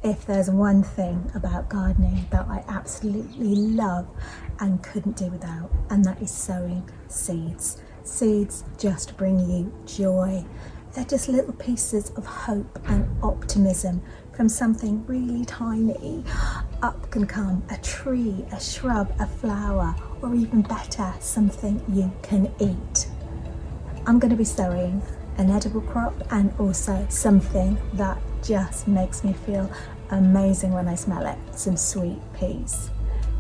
If there's one thing about gardening that I absolutely love and couldn't do without, and that is sowing seeds. Seeds just bring you joy. They're just little pieces of hope and optimism. From something really tiny, up can come a tree, a shrub, a flower, or even better, something you can eat. I'm going to be sowing an edible crop and also something that just makes me feel amazing when I smell it, some sweet peas.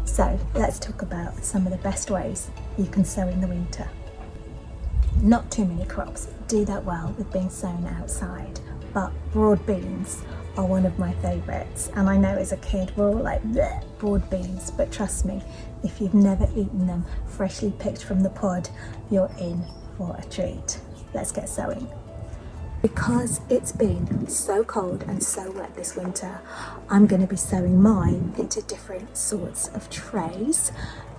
So let's talk about some of the best ways you can sow in the winter. Not too many crops do that well with being sown outside, but broad beans are one of my favourites, and I know as a kid we're all like, bleh, broad beans, but trust me, if you've never eaten them freshly picked from the pod, you're in for a treat. Let's get sowing. Because it's been so cold and so wet this winter, I'm going to be sowing mine into different sorts of trays.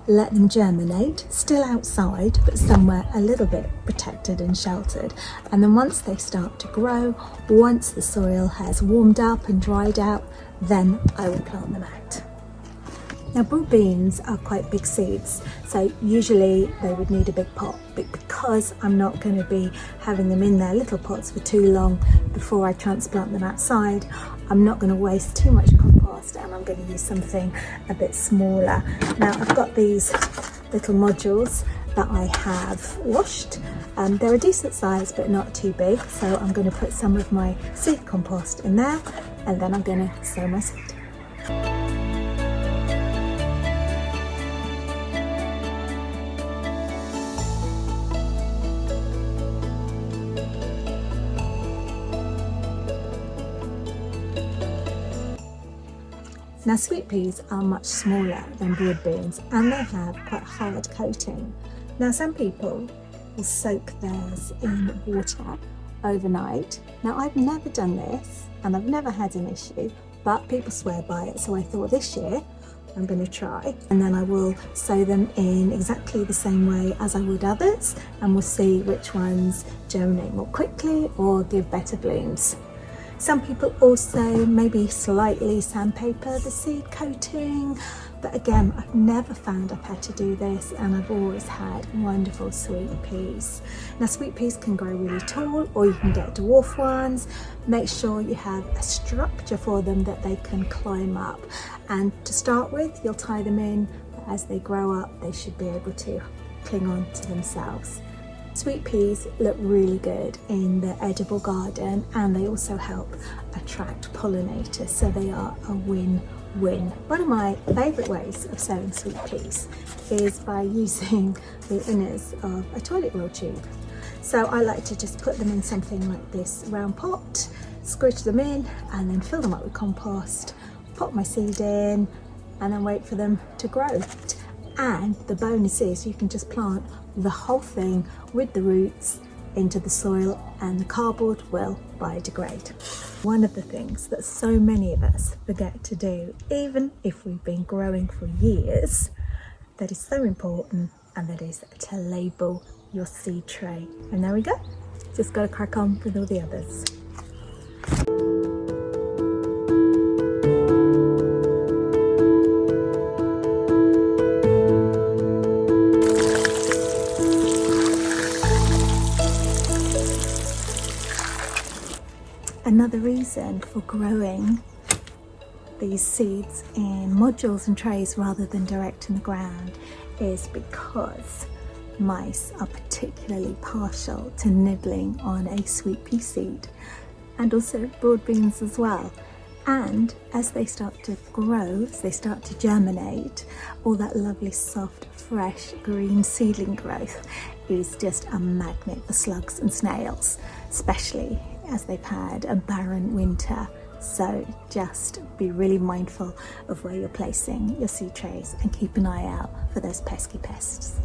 Let them germinate, still outside, but somewhere a little bit protected and sheltered. And then once they start to grow, once the soil has warmed up and dried out, then I will plant them out. Now, broad beans are quite big seeds, so usually they would need a big pot, but because I'm not going to be having them in their little pots for too long before I transplant them outside, I'm not going to waste too much compost, and I'm going to use something a bit smaller. Now, I've got these little modules that I have washed. They're a decent size but not too big, so I'm going to put some of my seed compost in there, and then I'm going to sow my seed. Now, sweet peas are much smaller than broad beans and they have quite a hard coating. Now, some people will soak theirs in water overnight. Now, I've never done this and I've never had an issue, but people swear by it, so I thought this year I'm going to try, and then I will sow them in exactly the same way as I would others, and we'll see which ones germinate more quickly or give better blooms. Some people also maybe slightly sandpaper the seed coating, but again, I've never found I've had to do this, and I've always had wonderful sweet peas. Now, sweet peas can grow really tall, or you can get dwarf ones. Make sure you have a structure for them that they can climb up. And to start with, you'll tie them in, but as they grow up, they should be able to cling on to themselves. Sweet peas look really good in the edible garden, and they also help attract pollinators, so they are a win-win. One of my favourite ways of sowing sweet peas is by using the inners of a toilet roll tube. So I like to just put them in something like this round pot, squish them in, and then fill them up with compost, pop my seed in, and then wait for them to grow. And the bonus is you can just plant the whole thing with the roots into the soil, and the cardboard will biodegrade. One of the things that so many of us forget to do, even if we've been growing for years, that is so important, and that is to label your seed tray. And there we go, just got to crack on with all the others. Another reason for growing these seeds in modules and trays rather than direct in the ground is because mice are particularly partial to nibbling on a sweet pea seed, and also broad beans as well. And as they start to grow, as they start to germinate, all that lovely soft fresh green seedling growth is just a magnet for slugs and snails, especially as they've had a barren winter. So just be really mindful of where you're placing your seed trays and keep an eye out for those pesky pests.